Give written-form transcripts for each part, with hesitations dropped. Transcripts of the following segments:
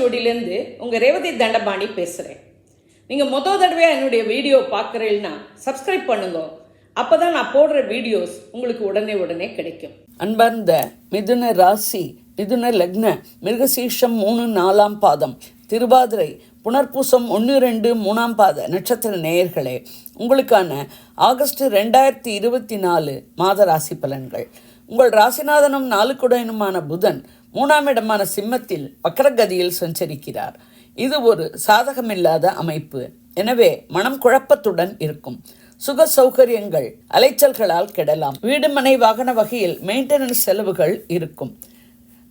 ஓலைச்சுவடியிலேருந்து உங்கள் ரேவதி தண்டபாணி பேசுகிறேன். நீங்கள் தடவையாக என்னுடைய வீடியோ பார்க்குறீங்கன்னா சப்ஸ்கிரைப் பண்ணுங்க. அப்போ தான் நான் போடுற வீடியோஸ் உங்களுக்கு உடனே கிடைக்கும். அன்பார்ந்த மிதுன ராசி, மிதுன லக்ன, மிருகசீஷம் 3-4 பாதம், திருவாதிரை, புனர்பூசம் 1-2-3 பாத நட்சத்திர நேயர்களே, உங்களுக்கான ஆகஸ்ட் 2024 மாத ராசி பலன்கள். உங்கள் ராசிநாதனும் 4 குடையனுமான புதன் 3ஆம் இடமான சிம்மத்தில் வக்ரகதியில் சஞ்சரிக்கிறார். இது ஒரு சாதகமில்லாத அமைப்பு. எனவே மனம் குழப்பத்துடன் இருக்கும். சுக சௌகரியங்கள் அலைச்சல்களால் கெடலாம். வீடு மனை வாகன வகையில் மெயின்டெனன்ஸ் செலவுகள் இருக்கும்.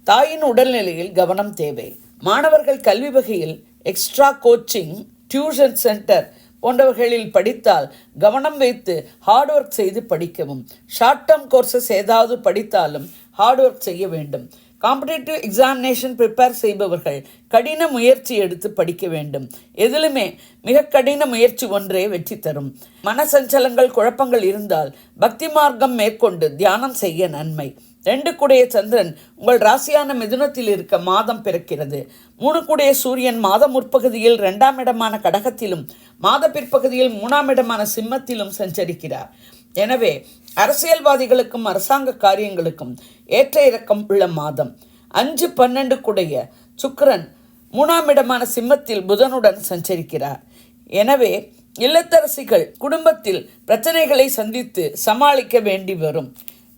தாயின் உடல்நிலையில் கவனம் தேவை. மாணவர்கள் கல்வி வகையில் எக்ஸ்ட்ரா கோச்சிங், டியூஷன் சென்டர் போன்றவர்களில் படித்தால் கவனம் வைத்து ஹார்ட் ஒர்க் செய்து படிக்கவும். ஷார்ட் டேர்ம் கோர்சஸ் ஏதாவது படித்தாலும் ஹார்ட் ஒர்க் செய்ய வேண்டும். காம்படிட்டிவ் எக்ஸாமினேஷன் ப்ரிப்பேர் செய்பவர்கள் கடின முயற்சி எடுத்து படிக்க வேண்டும். எதிலுமே மிக கடின முயற்சி ஒன்றே வெற்றி தரும். மனசஞ்சலங்கள் குழப்பங்கள் இருந்தால் பக்தி மார்க்கம் மேற்கொண்டு தியானம் செய்ய நன்மை. 2 குடைய சந்திரன் உங்கள் ராசியான மிதுனத்தில் இருக்க மாதம் பிறக்கிறது. 3 குடைய சூரியன் மாத முற்பகுதியில் 2ஆம் இடமான கடகத்திலும் மாத பிற்பகுதியில் 3ஆம் இடமான சிம்மத்திலும் சஞ்சரிக்கிறார். எனவே அரசியல்வாதிகளுக்கும் அரசாங்க காரியங்களுக்கும் ஏற்ற இறக்கம் உள்ள மாதம். 5-12 குடைய சுக்கிரன் 3ஆம் இடமான சிம்மத்தில் புதனுடன் சஞ்சரிக்கிறார். எனவே இல்லத்தரசிகள் குடும்பத்தில் பிரச்சனைகளை சந்தித்து சமாளிக்க வேண்டி வரும்.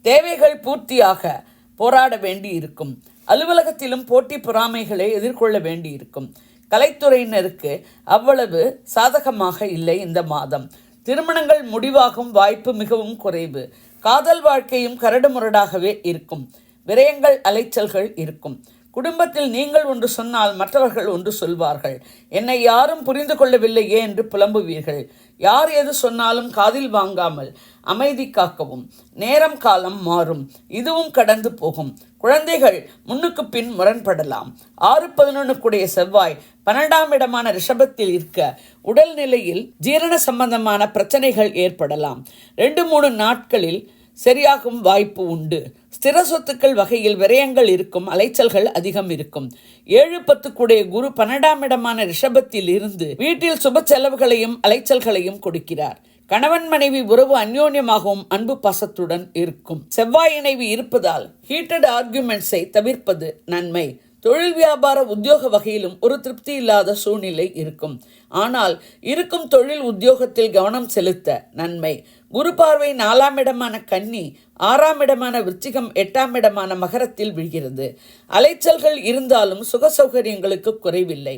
தேவைகள் பூர்த்தியாக போராட வேண்டி இருக்கும். அலுவலகத்திலும் போட்டி பொறாமைகளை எதிர்கொள்ள வேண்டி இருக்கும். கலைத்துறையினருக்கு அவ்வளவு சாதகமாக இல்லை இந்த மாதம். திருமணங்கள் முடிவாகும் வாய்ப்பு மிகவும் குறைவு. காதல் வாழ்க்கையும் கரடுமுரடாகவே இருக்கும். விரயங்கள் அலைச்சல்கள் இருக்கும். குடும்பத்தில் நீங்கள் ஒன்று சொன்னால் மற்றவர்கள் ஒன்று சொல்வார்கள். என்னை யாரும் புரிந்து கொள்ளவில்லையே என்று புலம்புவீர்கள். யார் எது சொன்னாலும் காதில் வாங்காமல் அமைதி காக்கவும். நேரம் காலம் மாறும். இதுவும் கடந்து போகும். குழந்தைகள் முன்னுக்கு பின் முரண்படலாம். 6-11 குடைய செவ்வாய் 12ஆம் இடமான ரிஷபத்தில் இருக்க உடல்நிலையில் ஜீரண சம்பந்தமான பிரச்சனைகள் ஏற்படலாம். 2-3 நாட்களில் சரியாகும் வாய்ப்பு உண்டு. ஸ்திர சொத்துக்கள் வகையில் விரயங்கள் இருக்கும். அலைச்சல்கள் அதிகம் இருக்கும். 7-10 கூடிய குரு 12ஆம் இடமான ரிஷபத்தில் இருந்து வீட்டில் சுப செலவுகளையும் அலைச்சல்களையும் கொடுக்கிறார். கணவன் மனைவி உறவு அந்யோன்யமாகவும் அன்பு பாசத்துடன் இருக்கும். செவ்வாய் இணைவு இருப்பதால் ஹீட்டட் ஆர்குமெண்ட்ஸை தவிர்ப்பது நன்மை. தொழில் வியாபார உத்தியோக வகையிலும் ஒரு திருப்தி இல்லாத சூழ்நிலை இருக்கும். ஆனால் இருக்கும் தொழில் உத்தியோகத்தில் கவனம் செலுத்த நன்மை. குரு பார்வை 4ஆம் இடமான கன்னி, 6ஆம் இடமான விருச்சிகம், 8ஆம் இடமான மகரத்தில் விழுகிறது. அலைச்சல்கள் இருந்தாலும் சுக சௌகரியங்களுக்கு குறைவில்லை.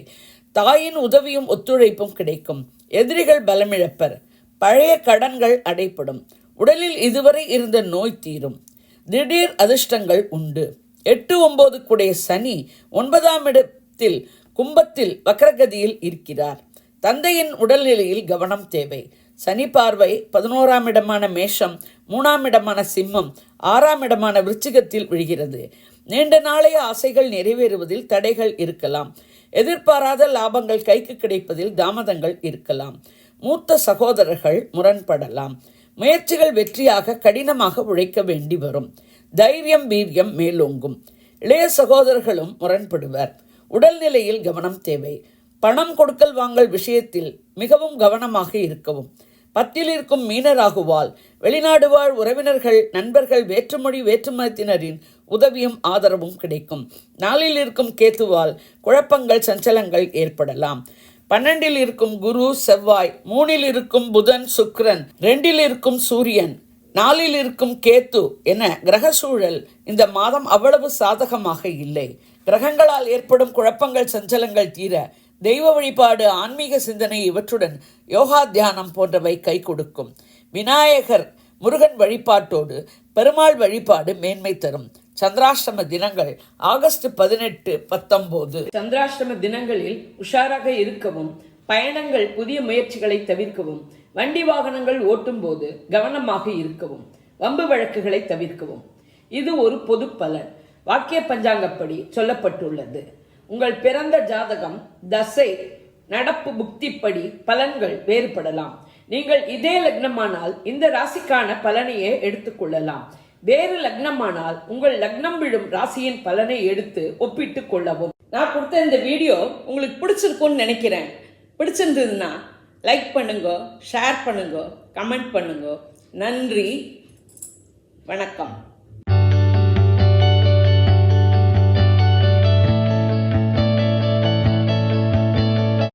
தாயின் உதவியும் ஒத்துழைப்பும் கிடைக்கும். எதிரிகள் பலமிழப்பர். பழைய கடன்கள் அடைப்படும். உடலில் இதுவரை இருந்த நோய் தீரும். திடீர் அதிர்ஷ்டங்கள் உண்டு. 8-9 குடைய சனி 9ஆம் இடத்தில் கும்பத்தில் வக்ரகதியில் இருக்கிறார். தந்தையின் உடல்நிலையில் கவனம் தேவை. சனி பார்வை 11ஆம் இடமான மேஷம், 3ஆம் இடமான சிம்மம், 6ஆம் இடமான விருச்சிகத்தில் விழுகிறது. நீண்ட நாளைய ஆசைகள் நிறைவேறுவதில் தடைகள் இருக்கலாம். எதிர்பாராத லாபங்கள் கைக்கு கிடைப்பதில் தாமதங்கள் இருக்கலாம். மூத்த சகோதரர்கள் முரண்படலாம். முயற்சிகள் வெற்றியாக கடினமாக உழைக்க வேண்டி வரும். தைரியம் வீரியம் மேலோங்கும். இளைய சகோதரர்களும் முரண்படுவர். உடல்நிலையில் கவனம் தேவை. பணம் கொடுக்கல் வாங்கல் விஷயத்தில் மிகவும் கவனமாக இருக்கவும். 10ல் இருக்கும் மீனராகுவால் வெளிநாடு வாழ் உறவினர்கள், நண்பர்கள், வேற்றுமொழி வேற்றுமதத்தினரின் உதவியும் ஆதரவும் கிடைக்கும். 4ல் இருக்கும் கேத்துவால் குழப்பங்கள் சஞ்சலங்கள் ஏற்படலாம். 12ல் இருக்கும் குரு செவ்வாய், 3ல் இருக்கும் புதன் சுக்கிரன், 2ல் இருக்கும் சூரியன், 4ல் இருக்கும் கேத்து என கிரக சூழல் இந்த மாதம் அவ்வளவு சாதகமாக இல்லை. கிரகங்களால் ஏற்படும் குழப்பங்கள் சஞ்சலங்கள் தீர தெய்வ வழிபாடு, ஆன்மீக சிந்தனை இவற்றுடன் யோகா தியானம் போன்றவை கை கொடுக்கும். விநாயகர், முருகன் வழிபாட்டோடு பெருமாள் வழிபாடு மேன்மை தரும். சந்திராஷ்டம தினங்கள் ஆகஸ்ட் 18-19. சந்திராஷ்டம தினங்களில் உஷாராக இருக்கவும், பயணங்கள் புதிய முயற்சிகளை தவிர்க்கவும், வண்டி வாகனங்கள் ஓட்டும் போது கவனமாக இருக்கவும், வம்பு வழக்குகளை தவிர்க்கவும். இது ஒரு பொது பலன். வாக்கிய பஞ்சாங்கப்படி சொல்லப்பட்டுள்ளது. உங்கள் பிறந்த ஜாதகம், தசை, நடப்பு புக்திப்படி பலன்கள் வேறுபடலாம். நீங்கள் இதே லக்னமானால் இந்த ராசிக்கான பலனையே எடுத்துக்கொள்ளலாம். வேறு லக்னமானால் உங்கள் லக்னம் விழும் ராசியின் பலனை எடுத்து ஒப்பிட்டுக் கொள்ளவும். நான் கொடுத்த இந்த வீடியோ உங்களுக்கு பிடிச்சிருக்கும்னு நினைக்கிறேன். பிடிச்சிருந்ததுன்னா லைக் பண்ணுங்க, ஷேர் பண்ணுங்க, கமெண்ட் பண்ணுங்க. நன்றி, வணக்கம்.